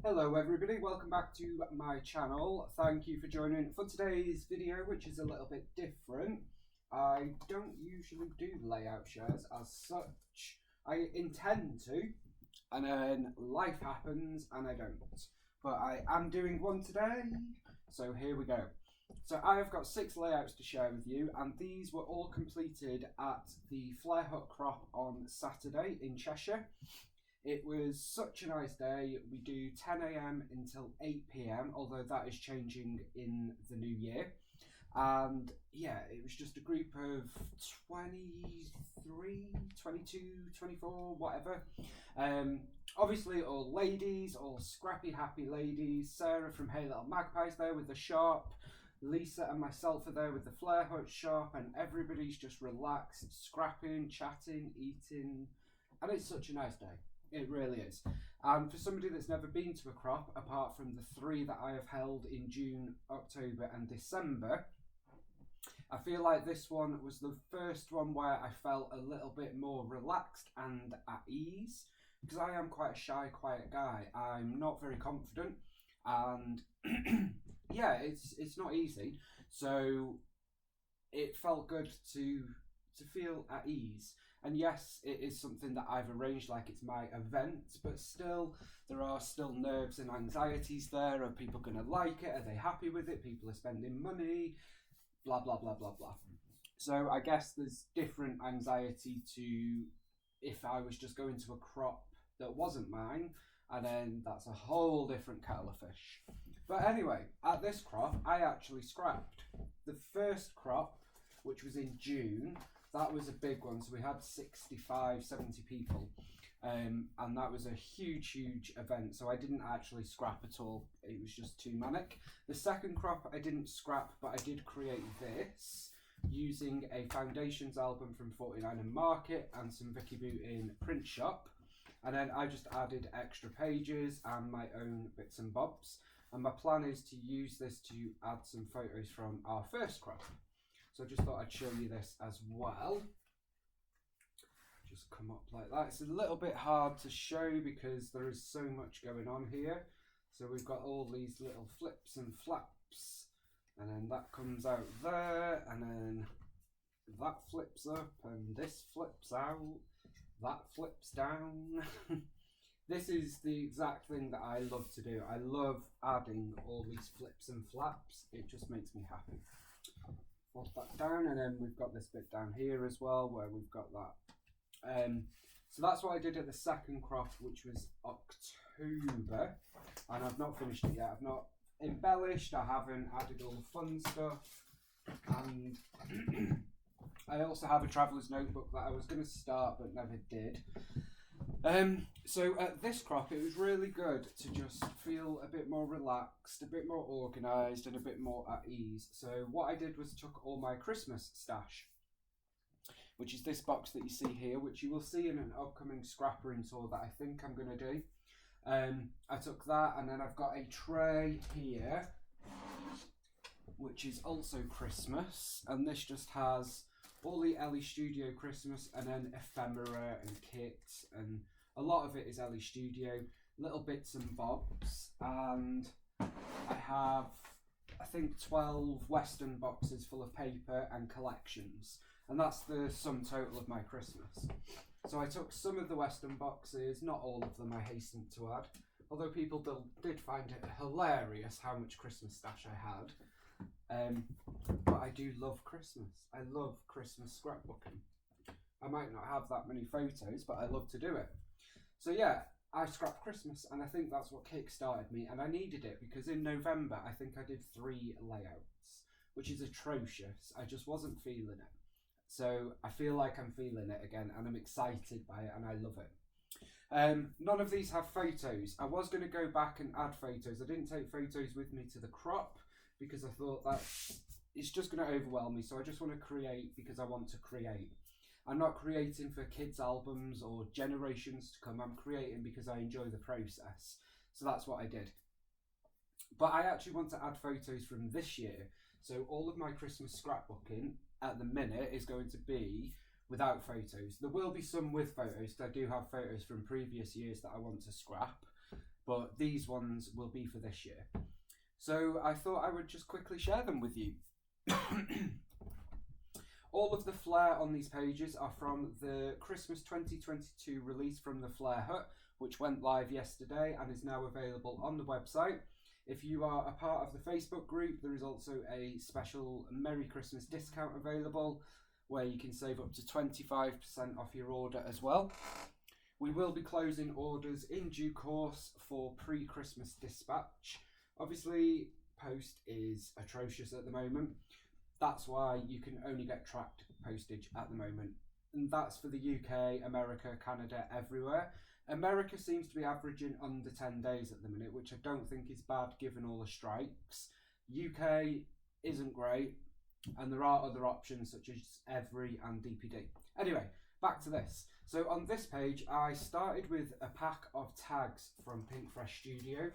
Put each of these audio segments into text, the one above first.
Hello everybody, welcome back to my channel. Thank you for joining for today's video, which is a little bit different. I don't usually do layout shares as such. I intend to, and then life happens and I don't. But I am doing one today, so here we go. So I have got 6 layouts to share with you, and these were all completed at the Flair Hut Crop on Saturday in Cheshire. It was such a nice day. We do 10 a.m. until 8 p.m, although that is changing in the new year. And yeah, it was just a group of 23, 22, 24, whatever. Obviously all ladies, all scrappy, happy ladies. Sarah from Hey Little Magpies there with the shop. Lisa and myself are there with the Flair Hut shop, and everybody's just relaxed, scrapping, chatting, eating, and it's such a nice day. It really is. And for somebody that's never been to a crop, apart from the 3 that I have held in June, October and December, I feel like this one was the first one where I felt a little bit more relaxed and at ease, because I am quite a shy, quiet guy. I'm not very confident, and yeah, it's not easy. So it felt good to feel at ease. And yes, it is something that I've arranged like it's my event, but still, there are still nerves and anxieties there. Are people going to like it? Are they happy with it? People are spending money, blah, blah, blah, blah, blah. So I guess there's different anxiety to if I was just going to a crop that wasn't mine, and then that's a whole different kettle of fish. But anyway, at this crop, I actually scrapped. The first crop, which was in June, that was a big one. So we had 65, 70 people. And that was a huge event. So I didn't actually scrap at all. It was just too manic. The second crop I didn't scrap, but I did create this using a foundations album from 49 and Market and some Vicky Boot in print shop. And then I just added extra pages and my own bits and bobs. And my plan is to use this to add some photos from our first crop. So I just thought I'd show you this as well. Just come up like that. It's a little bit hard to show because there is so much going on here. So we've got all these little flips and flaps, and then that comes out there, and then that flips up, and this flips out, that flips down. This is the exact thing that I love to do. I love adding all these flips and flaps. It just makes me happy. Flip that down, and then we've got this bit down here as well where we've got that. So that's what I did at the second crop, which was October, and I've not finished it yet. I've not embellished, I haven't added all the fun stuff, and I also have a traveller's notebook that I was going to start but never did. So at this crop, it was really good to just feel a bit more relaxed, a bit more organised, and a bit more at ease. So what I did was took all my Christmas stash, which is this box that you see here, which you will see in an upcoming scrappering tour that I think I'm going to do. I took that, and then I've got a tray here, which is also Christmas, and this just has all the Ellie Studio Christmas, and then ephemera and kits, and a lot of it is Ellie Studio, little bits and bobs, and I have, I think, 12 Western boxes full of paper and collections, and that's the sum total of my Christmas. So I took some of the Western boxes, not all of them, I hasten to add, although people did find it hilarious how much Christmas stash I had. But I do love Christmas. I love Christmas scrapbooking. I might not have that many photos, but I love to do it. So yeah, I scrapped Christmas, and I think that's what kick-started me, and I needed it because in November I think I did 3 layouts, which is atrocious. I just wasn't feeling it. So I feel like I'm feeling it again, and I'm excited by it, and I love it. None of these have photos. I was going to go back and add photos. I didn't take photos with me to the crop because I thought that it's just going to overwhelm me. So I just want to create because I want to create. I'm not creating for kids' albums or generations to come. I'm creating because I enjoy the process. So that's what I did. But I actually want to add photos from this year. So all of my Christmas scrapbooking at the minute is going to be without photos. There will be some with photos because I do have photos from previous years that I want to scrap. but these ones will be for this year. So I thought I would just quickly share them with you. All of the Flair on these pages are from the Christmas 2022 release from the Flair Hut, which went live yesterday and is now available on the website. If you are a part of the Facebook group, there is also a special Merry Christmas discount available where you can save up to 25% off your order as well. We will be closing orders in due course for pre-Christmas dispatch. Obviously, post is atrocious at the moment. That's why you can only get tracked postage at the moment. And that's for the UK, America, Canada, everywhere. America seems to be averaging under 10 days at the minute, which I don't think is bad given all the strikes. UK isn't great, and there are other options such as Every and DPD. Anyway, back to this. So on this page, I started with a pack of tags from Pink Fresh Studio,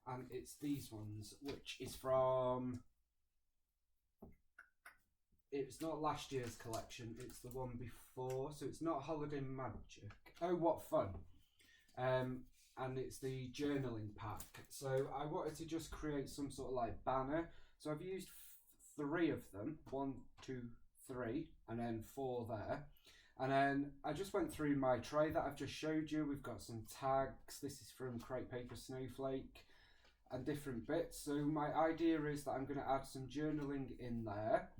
and it's these ones, which is from... It's not last year's collection, it's the one before, so it's not Holiday Magic. Oh, what fun. And it's the journaling pack. So I wanted to just create some sort of like banner. So I've used 3 of them, 1, 2, 3, and then 4 there. And then I just went through my tray that I've just showed you. We've got some tags. This is from Crepe Paper Snowflake and different bits. So my idea is that I'm going to add some journaling in there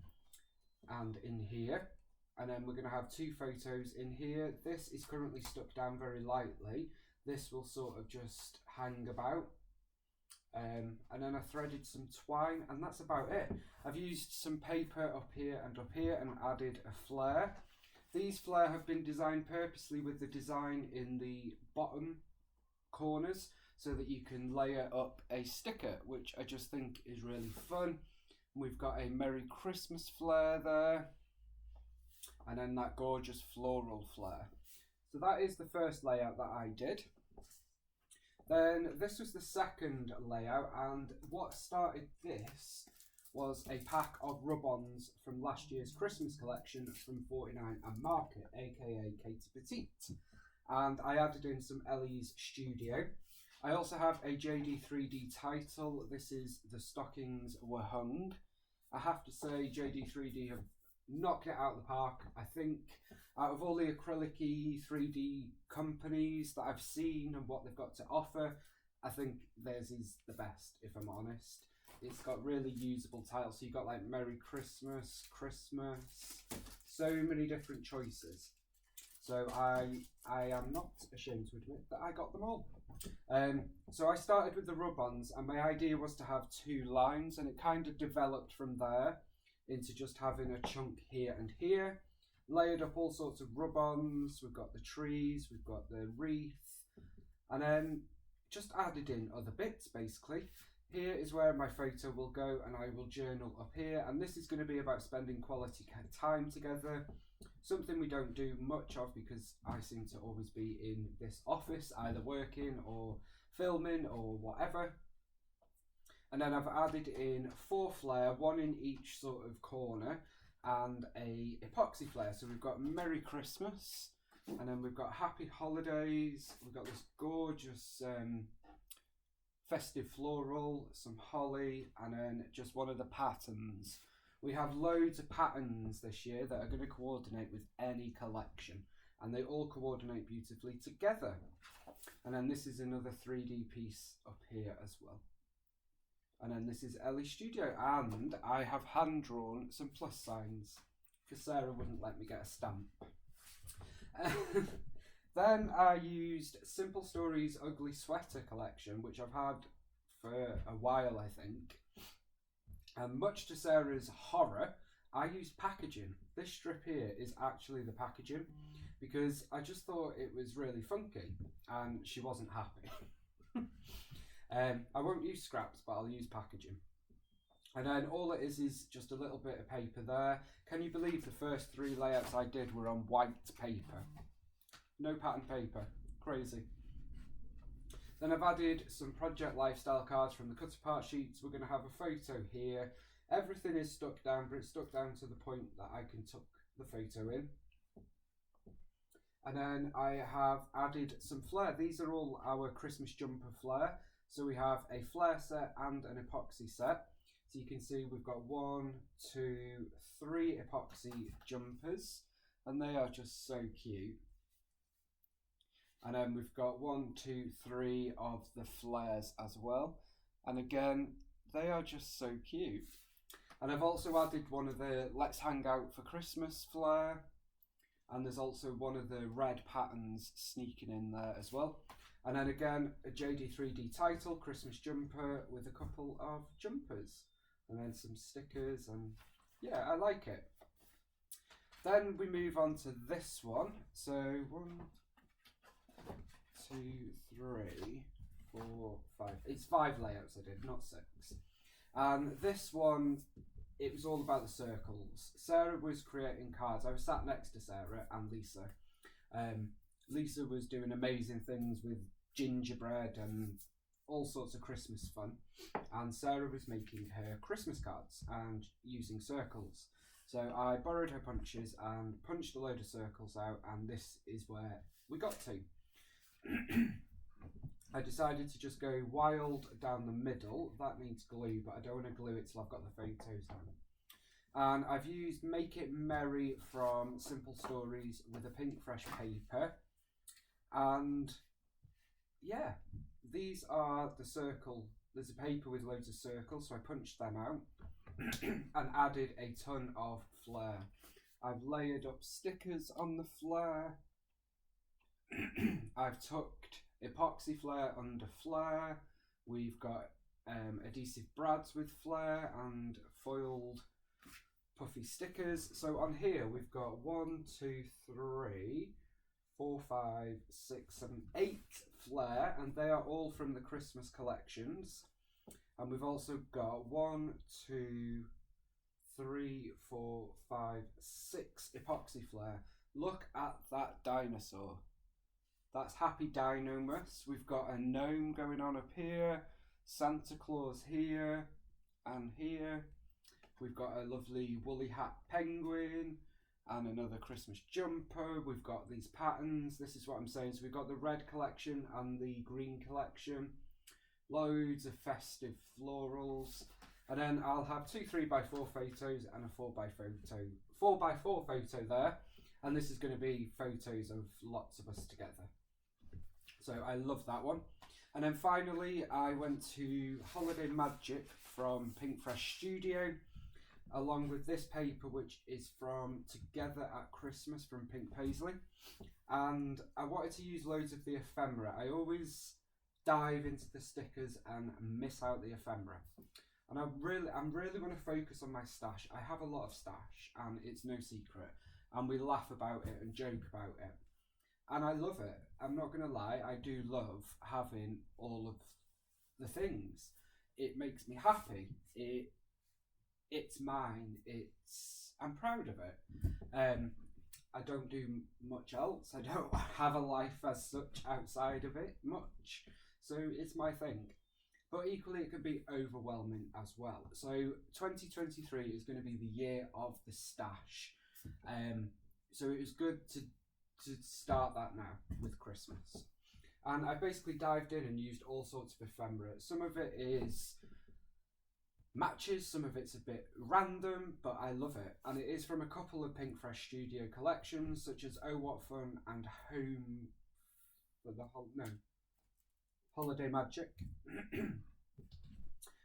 and in here, and then we're going to have 2 photos in here. This is currently stuck down very lightly. This will sort of just hang about, and then I threaded some twine, and that's about it. I've used some paper up here and added a flare. These flare have been designed purposely with the design in the bottom corners so that you can layer up a sticker, which I just think is really fun. We've got a Merry Christmas flare there, and then that gorgeous floral flare. So that is the first layout that I did. Then this was the second layout, and what started this was a pack of rub-ons from last year's Christmas collection from 49 and Market, aka Katie Petite. And I added in some Ellie's Studio. I also have a JD3D title. This is The Stockings Were Hung. I have to say JD3D have knocked it out of the park. I think out of all the acrylic-y 3D companies that I've seen and what they've got to offer, I think theirs is the best, if I'm honest. It's got really usable titles. So you've got like Merry Christmas, Christmas, so many different choices. So I am not ashamed to admit that I got them all. So I started with the rub-ons, and my idea was to have 2 lines, and it kind of developed from there into just having a chunk here and here. Layered up all sorts of rub-ons. We've got the trees, we've got the wreath, and then just added in other bits basically. Here is where my photo will go, and I will journal up here, and this is going to be about spending quality time together. Something we don't do much of because I seem to always be in this office, either working or filming or whatever. And then I've added in 4 flare, 1 in each sort of corner, and a epoxy flare. So we've got Merry Christmas, and then we've got Happy Holidays. We've got this gorgeous festive floral, some holly, and then just one of the patterns. We have loads of patterns this year that are going to coordinate with any collection, and they all coordinate beautifully together. And then this is another 3D piece up here as well. And then this is Ellie's Studio, and I have hand drawn some plus signs because Sarah wouldn't let me get a stamp. Then I used Simple Stories Ugly Sweater collection, which I've had for a while, I think. And much to Sarah's horror, I used packaging. This strip here is actually the packaging because I just thought it was really funky and she wasn't happy. I won't use scraps, but I'll use packaging. And then all it is just a little bit of paper there. Can you believe the first 3 layouts I did were on white paper? No pattern paper. Crazy. Then I've added some Project Lifestyle cards from the cut apart sheets. We're going to have a photo here. Everything is stuck down, but it's stuck down to the point that I can tuck the photo in. And then I have added some Flair. These are all our Christmas jumper Flair. So we have a Flair set and an epoxy set. So you can see we've got 1, 2, 3 epoxy jumpers, and they are just so cute. And then we've got 1, 2, 3 of the Flairs as well. And again, they are just so cute. And I've also added one of the Let's Hang Out for Christmas Flair. And there's also one of the red patterns sneaking in there as well. And then again, a JD3D title, Christmas jumper with a couple of jumpers. And then some stickers, and yeah, I like it. Then we move on to this one. So 1, 2, 3, 4, 5. It's 5 layouts I did, not 6. And this one, it was all about the circles. Sarah was creating cards. I was sat next to Sarah and Lisa. Lisa was doing amazing things with gingerbread and all sorts of Christmas fun. And Sarah was making her Christmas cards and using circles. So I borrowed her punches and punched a load of circles out, and this is where we got to. I decided to just go wild down the middle. That needs glue, but I don't want to glue it till I've got the photos down. And I've used Make It Merry from Simple Stories with a pink fresh paper. And yeah, these are the circle. There's a paper with loads of circles, so I punched them out and added a ton of Flair. I've layered up stickers on the Flair. I've tucked epoxy Flair under Flair. We've got adhesive brads with Flair and foiled puffy stickers. So on here we've got 1, 2, 3, 4, 5, 6, 7, 8 Flair, and they are all from the Christmas collections. And we've also got 1, 2, 3, 4, 5, 6 epoxy Flair. Look at that dinosaur. That's Happy Dinomus. We've got a gnome going on up here, Santa Claus here and here. We've got a lovely woolly hat penguin and another Christmas jumper. We've got these patterns. This is what I'm saying. So we've got the red collection and the green collection. Loads of festive florals. And then I'll have 2 3x4 photos and a 4x4 photo there. And this is going to be photos of lots of us together. So I love that one. And then finally, I went to Holiday Magic from Pink Fresh Studio, along with this paper, which is from Together at Christmas from Pink Paisley. And I wanted to use loads of the ephemera. I always dive into the stickers and miss out the ephemera. And I'm really going to focus on my stash. I have a lot of stash, and it's no secret. And we laugh about it and joke about it. And I love it. I'm not going to lie, I do love having all of the things. It makes me happy. It's mine. I'm proud of it. I don't do much else. I don't have a life as such outside of it much. So it's my thing. But equally it can be overwhelming as well. So 2023 is going to be the year of the stash. So it was good to start that now with Christmas. And I basically dived in and used all sorts of ephemera. Some of it is matches, some of it's a bit random, but I love it. And it is from a couple of Pink Fresh Studio collections, such as Oh What Fun and Home for the Holiday Magic.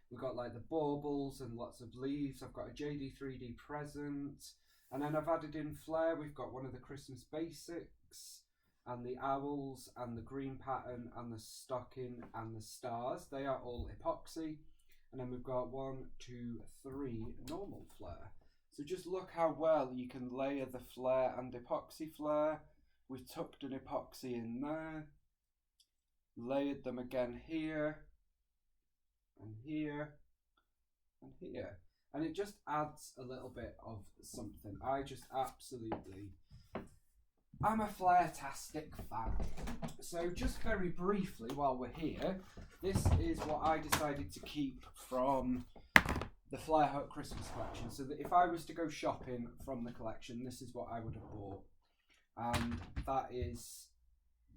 We've got like the baubles and lots of leaves. I've got a JD3D present. And then I've added in Flair. We've got one of the Christmas basics and the owls and the green pattern and the stocking and the stars. They are all epoxy. And then we've got 1, 2, 3 normal Flair. So just look how well you can layer the Flair and epoxy Flair. We've tucked an epoxy in there. Layered them again here. And here. And here. And it just adds a little bit of something. I'm a Flair-tastic fan. So just very briefly while we're here, this is what I decided to keep from the Flair Hut Christmas collection. So that if I was to go shopping from the collection, this is what I would have bought. and that is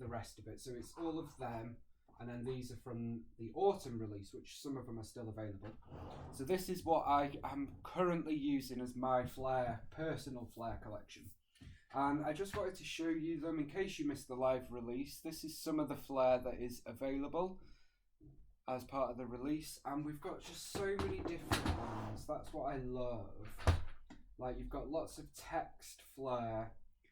the rest of it. So it's all of them, and then these are from the autumn release, which some of them are still available. So this is what I am currently using as my personal Flair collection. And I just wanted to show you them in case you missed the live release. This is some of the Flair that is available as part of the release, and we've got just so many different ones. That's what I love. Like, you've got lots of text Flair.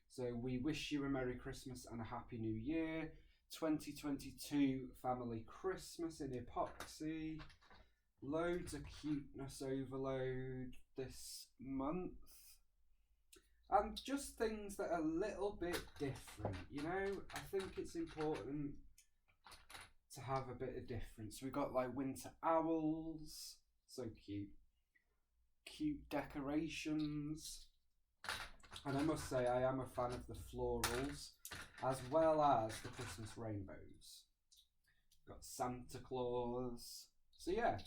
So we wish you a Merry Christmas and a Happy New Year. 2022 Family Christmas in epoxy. Loads of cuteness overload this month. And just things that are a little bit different, you know? I think it's important to have a bit of difference. We've got like winter owls, so cute. Cute decorations. And I must say, I am a fan of the florals, as well as the Christmas rainbows. Got Santa Claus. So yeah,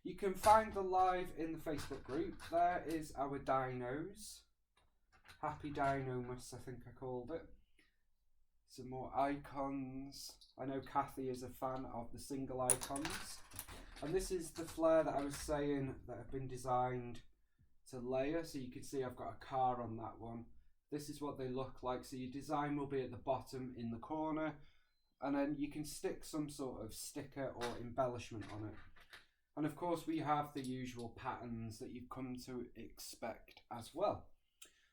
you can find the live in the Facebook group. There is our dinos. Happy Dinomus, I think I called it. Some more icons. I know Kathy is a fan of the single icons. And this is the Flair that I was saying that have been designed to layer. So you can see I've got a car on that one. This is what they look like. So your design will be at the bottom in the corner. And then you can stick some sort of sticker or embellishment on it. And of course we have the usual patterns that you've come to expect as well.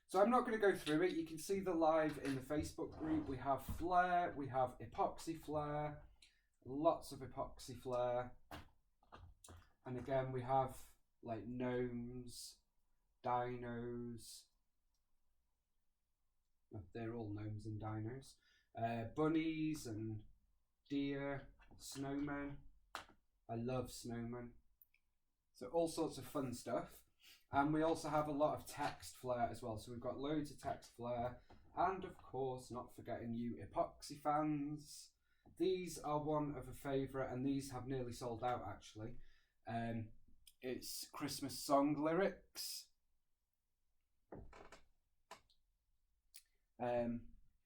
So I'm not going to go through it. You can see the live in the Facebook group. We have Flair, we have epoxy Flair, lots of epoxy Flair. And again, we have like gnomes, dinos. They're all gnomes and dinos. Bunnies and deer, snowmen. I love snowmen. So all sorts of fun stuff. And we also have a lot of text Flair as well. So we've got loads of text Flair. And of course, not forgetting you epoxy fans. These are one of a favourite, and these have nearly sold out actually. It's Christmas song lyrics.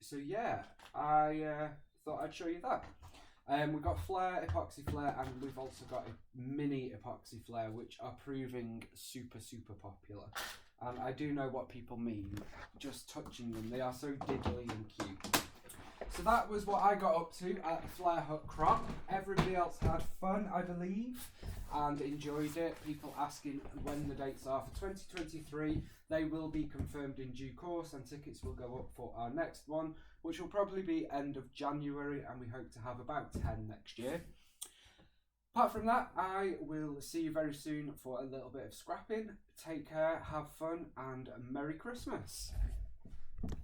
So yeah, I thought I'd show you that. We've got Flair, epoxy Flair, and we've also got a mini epoxy Flair, which are proving super, super popular. And I do know what people mean, just touching them. They are so diddly and cute. So that was what I got up to at the Flair Hut Crop. Everybody else had fun, I believe, and enjoyed it. People asking when the dates are for 2023. They will be confirmed in due course, and tickets will go up for our next one, which will probably be end of January, and we hope to have about 10 next year. Apart from that, I will see you very soon for a little bit of scrapping. Take care, have fun, and Merry Christmas.